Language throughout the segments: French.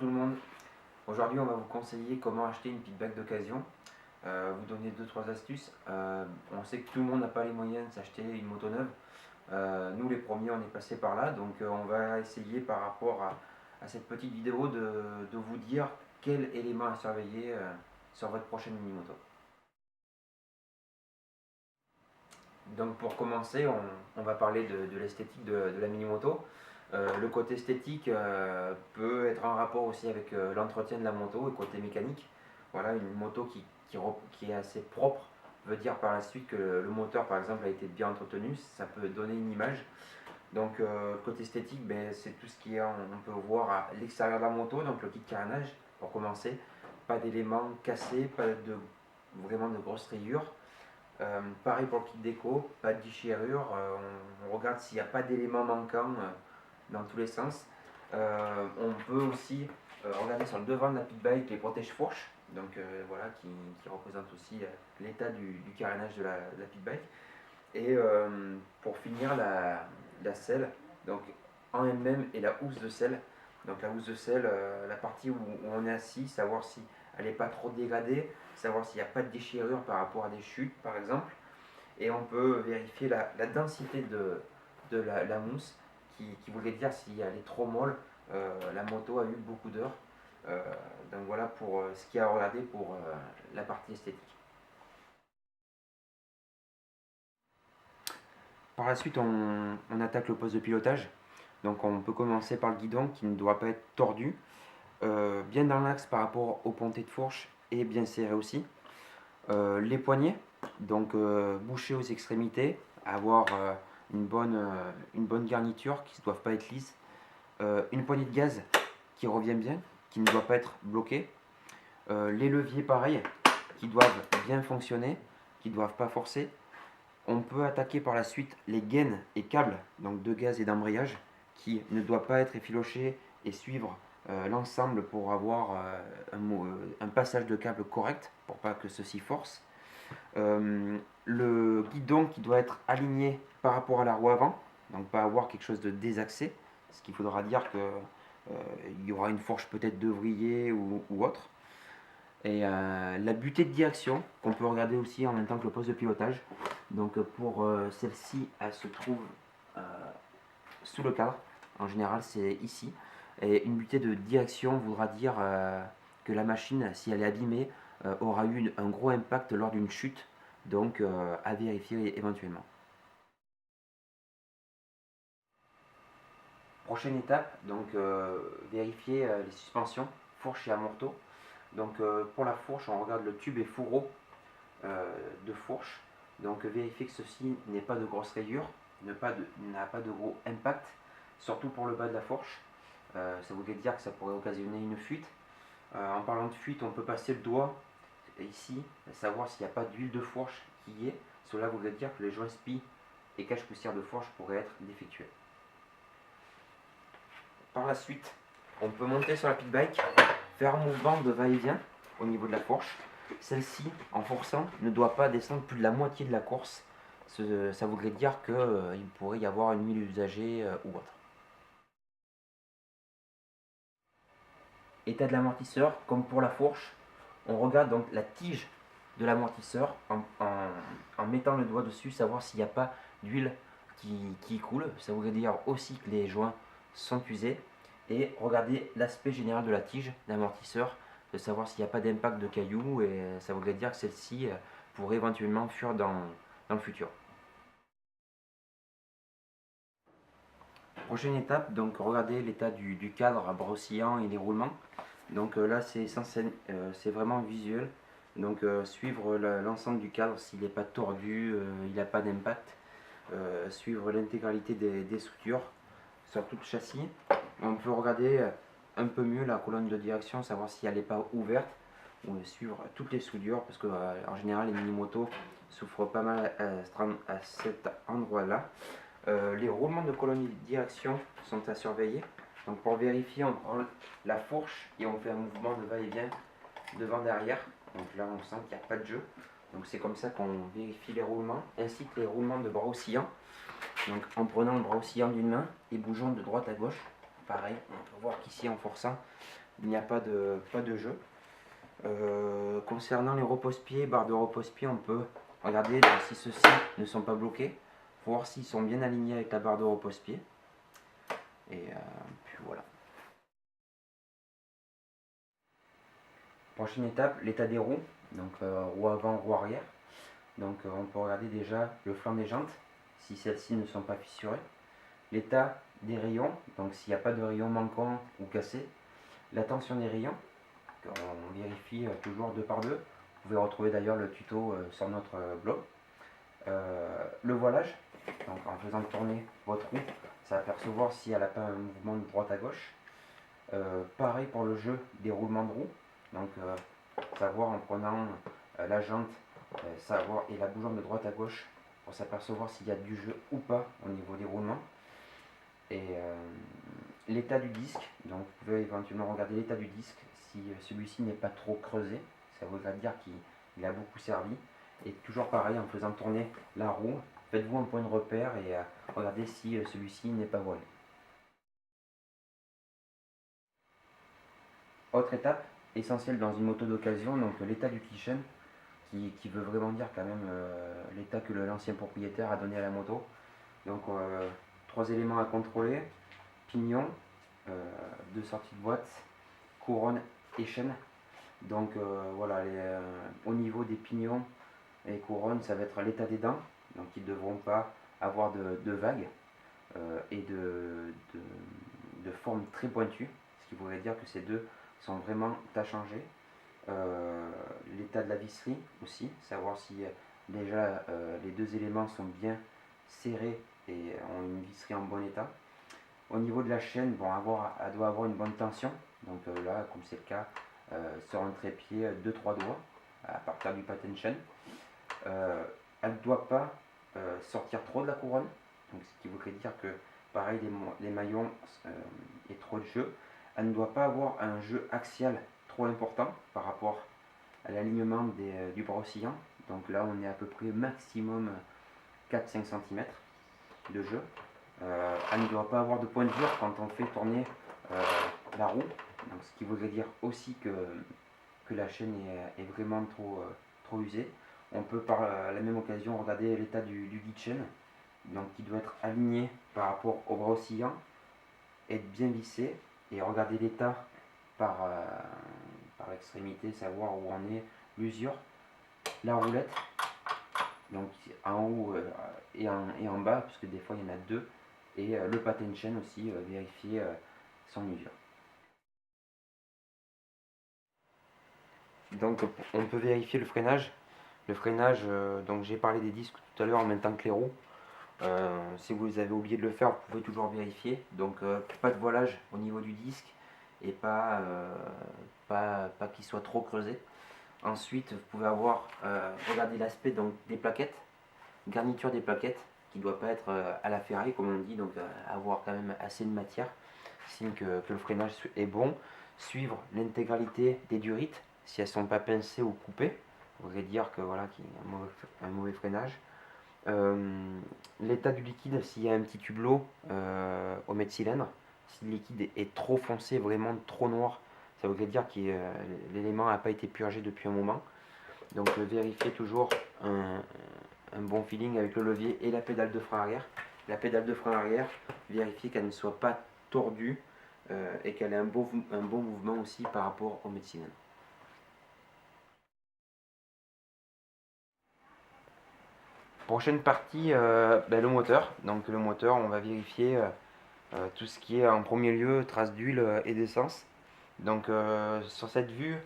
tout le monde, aujourd'hui on va vous conseiller comment acheter une pitback d'occasion, vous donner 2-3 astuces. On sait que tout le monde n'a pas les moyens de s'acheter une moto neuve. Nous les premiers on est passé par là, donc on va essayer par rapport à cette petite vidéo de vous dire quel élément à surveiller sur votre prochaine mini-moto. Donc pour commencer, on va parler de l'esthétique de la mini-moto. Le côté esthétique peut être en rapport aussi avec l'entretien de la moto et côté mécanique. Voilà, une moto qui est assez propre veut dire par la suite que le moteur par exemple a été bien entretenu, ça peut donner une image. Donc côté esthétique, ben, c'est tout ce qui est, on peut voir à l'extérieur de la moto, donc le kit carénage pour commencer. Pas d'éléments cassés, pas vraiment de grosses rayures. Pareil pour le kit déco, pas de déchirure, on regarde s'il n'y a pas d'éléments manquants dans tous les sens. On peut aussi regarder sur le devant de la pitbike les protège-fourches, donc voilà, qui représentent aussi l'état du carénage de la pitbike. Et pour finir, la selle, donc en elle-même, et la housse de selle. Donc la housse de selle, la partie où on est assis, savoir si elle n'est pas trop dégradée, savoir s'il n'y a pas de déchirure par rapport à des chutes par exemple. Et on peut vérifier la densité de la mousse, qui voudrait dire si elle est trop molle, la moto a eu beaucoup d'heures. Donc voilà pour ce qu'il y a à regarder pour la partie esthétique. Par la suite, on attaque le poste de pilotage. Donc on peut commencer par le guidon qui ne doit pas être tordu, bien dans l'axe par rapport aux pontées de fourche et bien serré aussi. Les poignets, donc bouchés aux extrémités, avoir une bonne garniture qui ne doivent pas être lisses. Une poignée de gaz qui revient bien, qui ne doit pas être bloquée. Les leviers pareil, qui doivent bien fonctionner, qui ne doivent pas forcer. On peut attaquer par la suite les gaines et câbles, donc de gaz et d'embrayage, qui ne doivent pas être effilochés et suivre l'ensemble pour avoir un passage de câble correct, pour pas que ceci force. Le guidon qui doit être aligné par rapport à la roue avant, donc pas avoir quelque chose de désaxé, ce qui faudra dire qu'il y aura une fourche peut-être d'œuvrier ou autre. Et la butée de direction, qu'on peut regarder aussi en même temps que le poste de pilotage. Donc pour celle-ci, elle se trouve sous le cadre. En général, c'est ici. Et une butée de direction voudra dire que la machine, si elle est abîmée, aura eu un gros impact lors d'une chute. Donc à vérifier éventuellement. Prochaine étape, donc vérifier les suspensions, fourche et amorto. Donc pour la fourche, on regarde le tube et fourreau de fourche. Donc vérifier que ceci n'ait pas de grosses rayures, n'a pas de gros impact, surtout pour le bas de la fourche. Ça voudrait dire que ça pourrait occasionner une fuite. En parlant de fuite, on peut passer le doigt ici, savoir s'il n'y a pas d'huile de fourche qui y est. Cela voudrait dire que les joints spi et cache-poussière de fourche pourraient être défectueux. Par la suite, on peut monter sur la pitbike, faire un mouvement de va-et-vient au niveau de la fourche. Celle-ci, en forçant, ne doit pas descendre plus de la moitié de la course. Ça voudrait dire qu'il pourrait y avoir une huile usagée ou autre. État de l'amortisseur, comme pour la fourche, on regarde donc la tige de l'amortisseur en mettant le doigt dessus, savoir s'il n'y a pas d'huile qui coule. Ça voudrait dire aussi que les joints sont usés. Et regarder l'aspect général de la tige d'amortisseur, de savoir s'il n'y a pas d'impact de cailloux, et ça voudrait dire que celle-ci pourrait éventuellement fuir dans le futur. Prochaine étape, donc regarder l'état du cadre à bras oscillants et les roulements. Donc là c'est vraiment visuel. Donc suivre l'ensemble du cadre s'il n'est pas tordu, il n'a pas d'impact. Suivre l'intégralité des structures sur tout le châssis. On peut regarder un peu mieux la colonne de direction, savoir si elle n'est pas ouverte, ou suivre toutes les soudures, parce qu'en général les mini-motos souffrent pas mal à cet endroit-là. Les roulements de colonne de direction sont à surveiller. Donc pour vérifier, on prend la fourche et on fait un mouvement de va-et-vient devant-derrière. Donc là on sent qu'il n'y a pas de jeu. Donc c'est comme ça qu'on vérifie les roulements, ainsi que les roulements de bras oscillants. Donc en prenant le bras oscillant d'une main et bougeant de droite à gauche. Pareil, on peut voir qu'ici en forçant, il n'y a pas de jeu. Concernant les repose-pieds, barres de repose-pied, on peut regarder si ceux-ci ne sont pas bloqués, voir s'ils sont bien alignés avec la barre de repose-pied. Et puis voilà. Prochaine étape, l'état des roues, donc roue avant, roue arrière. Donc on peut regarder déjà le flanc des jantes, si celles-ci ne sont pas fissurées. L'état des rayons, donc s'il n'y a pas de rayons manquants ou cassés. La tension des rayons, on vérifie toujours 2 par 2. Vous pouvez retrouver d'ailleurs le tuto sur notre blog. Le voilage, donc en faisant tourner votre roue, ça va percevoir si elle n'a pas un mouvement de droite à gauche. Pareil pour le jeu des roulements de roue, donc savoir en prenant la jante savoir, et la bougeant de droite à gauche pour s'apercevoir s'il y a du jeu ou pas au niveau des roulements. Et l'état du disque, donc vous pouvez éventuellement regarder l'état du disque si celui-ci n'est pas trop creusé, ça voudrait dire qu'il a beaucoup servi. Et toujours pareil, en faisant tourner la roue, faites-vous un point de repère et regardez si celui-ci n'est pas voilé. Autre étape essentielle dans une moto d'occasion, donc l'état du kitchen, qui veut vraiment dire quand même l'état que l'ancien propriétaire a donné à la moto. Donc 3 éléments à contrôler: pignon, 2 sorties de boîte, couronne et chaîne. Donc voilà, au niveau des pignons et couronnes, ça va être l'état des dents, donc ils ne devront pas avoir de vagues et de forme très pointue, ce qui voudrait dire que ces deux sont vraiment à changer. L'état de la visserie aussi, savoir si déjà les 2 éléments sont bien serrés et ont une visserie en bon état. Au niveau de la chaîne, bon, elle doit avoir une bonne tension, donc là, comme c'est le cas sur un trépied, 2-3 doigts à partir du pattern chaîne. Elle ne doit pas sortir trop de la couronne, donc ce qui voudrait dire que pareil, les maillons et trop de jeu. Elle ne doit pas avoir un jeu axial trop important par rapport à l'alignement du bras oscillant. Donc là, on est à peu près maximum 4-5 cm de jeu. Elle ne doit pas avoir de point dur quand on fait tourner la roue. Donc, ce qui voudrait dire aussi que la chaîne est vraiment trop usée. On peut par la même occasion regarder l'état du guide chaîne, donc qui doit être aligné par rapport au bras oscillant, être bien vissé, et regarder l'état par l'extrémité, savoir où en est l'usure. La roulette, donc en haut et en bas, parce que des fois il y en a 2, et le pattern chain aussi, vérifier son usure. Donc on peut vérifier le freinage. Le freinage, donc j'ai parlé des disques tout à l'heure en même temps que les roues. Si vous avez oublié de le faire, vous pouvez toujours vérifier. Donc pas de voilage au niveau du disque et pas qu'il soit trop creusé. Ensuite, vous pouvez avoir regardez l'aspect des plaquettes, garniture des plaquettes, qui ne doit pas être à la ferraille comme on dit, donc avoir quand même assez de matière, signe que le freinage est bon. Suivre l'intégralité des durites, si elles ne sont pas pincées ou coupées, ça voudrait dire que voilà, qu'il y a un mauvais freinage. L'état du liquide, s'il y a un petit hublot au mètre cylindre, si le liquide est trop foncé, vraiment trop noir, ça voudrait dire que l'élément n'a pas été purgé depuis un moment. Donc vérifiez toujours un bon feeling avec le levier et la pédale de frein arrière. La pédale de frein arrière, vérifiez qu'elle ne soit pas tordue et qu'elle ait un bon mouvement aussi par rapport au mètre cylindre. Prochaine partie, le moteur. Donc le moteur, on va vérifier tout ce qui est en premier lieu traces d'huile et d'essence. Donc sur cette vue,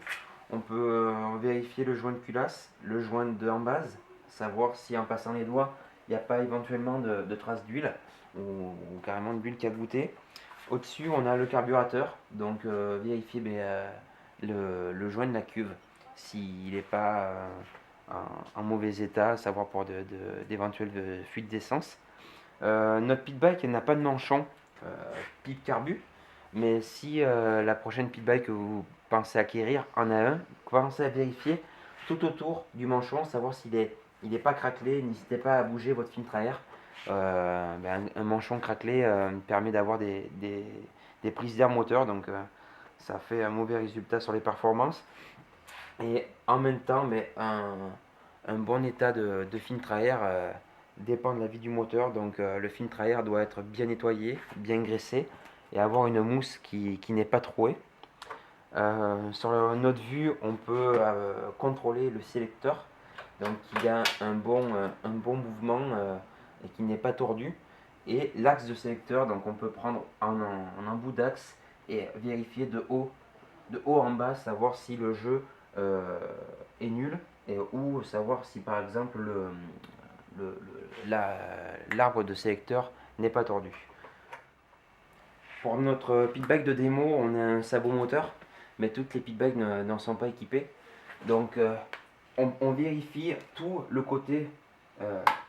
on peut vérifier le joint de culasse, le joint de en base, savoir si en passant les doigts, il n'y a pas éventuellement de traces d'huile ou carrément de l'huile qui a goûté. Au-dessus, on a le carburateur, donc vérifier le joint de la cuve, s'il n'est pas en mauvais état, savoir pour d'éventuelles fuites d'essence. Notre pit bike n'a pas de manchon pipe carbu, mais si la prochaine pit bike que vous pensez acquérir en a un, commencez à vérifier tout autour du manchon, savoir s'il n'est pas craquelé. N'hésitez pas à bouger votre filtre à air. Un manchon craquelé permet d'avoir des prises d'air moteur, donc ça fait un mauvais résultat sur les performances. Et en même temps, mais un bon état de filtre à air dépend de la vie du moteur. Donc le filtre à air doit être bien nettoyé, bien graissé et avoir une mousse qui n'est pas trouée. Sur notre vue, on peut contrôler le sélecteur, donc il a un bon mouvement et qui n'est pas tordu. Et l'axe de sélecteur, donc on peut prendre en bout d'axe et vérifier de haut en bas, savoir si le jeu est nul ou savoir si par exemple l'arbre de sélecteur n'est pas tordu. Pour notre pitbike de démo, on a un sabot moteur, mais toutes les pitbikes n'en sont pas équipées. Donc on vérifie tout le côté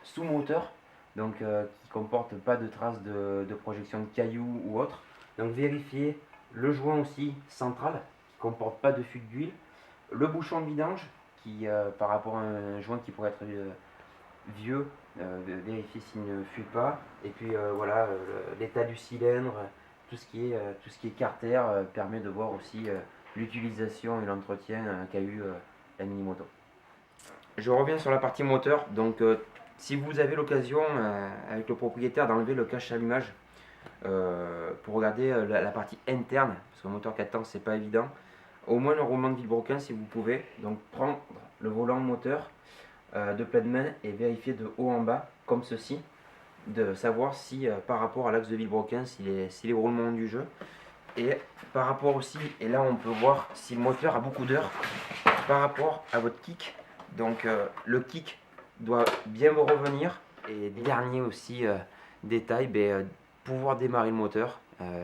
sous-moteur, donc qui comporte pas de traces de projection de cailloux ou autre. Donc vérifier le joint aussi central, qui comporte pas de fuite d'huile, le bouchon de vidange, qui par rapport à un joint qui pourrait être vieux, vérifier s'il ne fuit pas, et puis voilà, l'état du cylindre, tout ce qui est carter permet de voir aussi l'utilisation et l'entretien qu'a eu la mini-moto. Je reviens sur la partie moteur. Donc si vous avez l'occasion avec le propriétaire d'enlever le cache allumage pour regarder la partie interne, parce qu'un moteur 4 temps c'est pas évident, au moins le roulement de vilebrequin si vous pouvez. Donc prendre le volant moteur de pleine main et vérifier de haut en bas comme ceci, de savoir si par rapport à l'axe de vilebrequin si les roulements du jeu, et par rapport aussi, et là on peut voir si le moteur a beaucoup d'heures par rapport à votre kick. Donc le kick doit bien vous revenir. Et dernier aussi détail, pouvoir démarrer le moteur,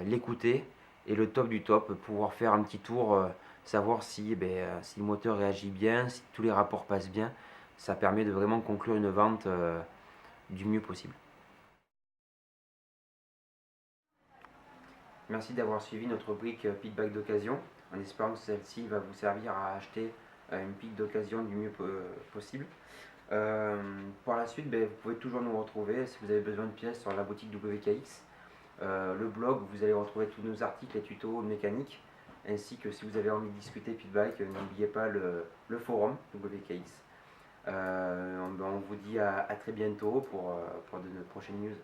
l'écouter, et le top du top, pouvoir faire un petit tour, savoir si le moteur réagit bien, si tous les rapports passent bien. Ça permet de vraiment conclure une vente du mieux possible. Merci d'avoir suivi notre rubrique pitback d'occasion, en espérant que celle-ci va vous servir à acheter une pique d'occasion du mieux possible. Par la suite, vous pouvez toujours nous retrouver si vous avez besoin de pièces sur la boutique WKX. Le blog, vous allez retrouver tous nos articles et tutos mécaniques, ainsi que si vous avez envie de discuter pitbike, n'oubliez pas le forum WKX. On vous dit à très bientôt pour de prochaines news.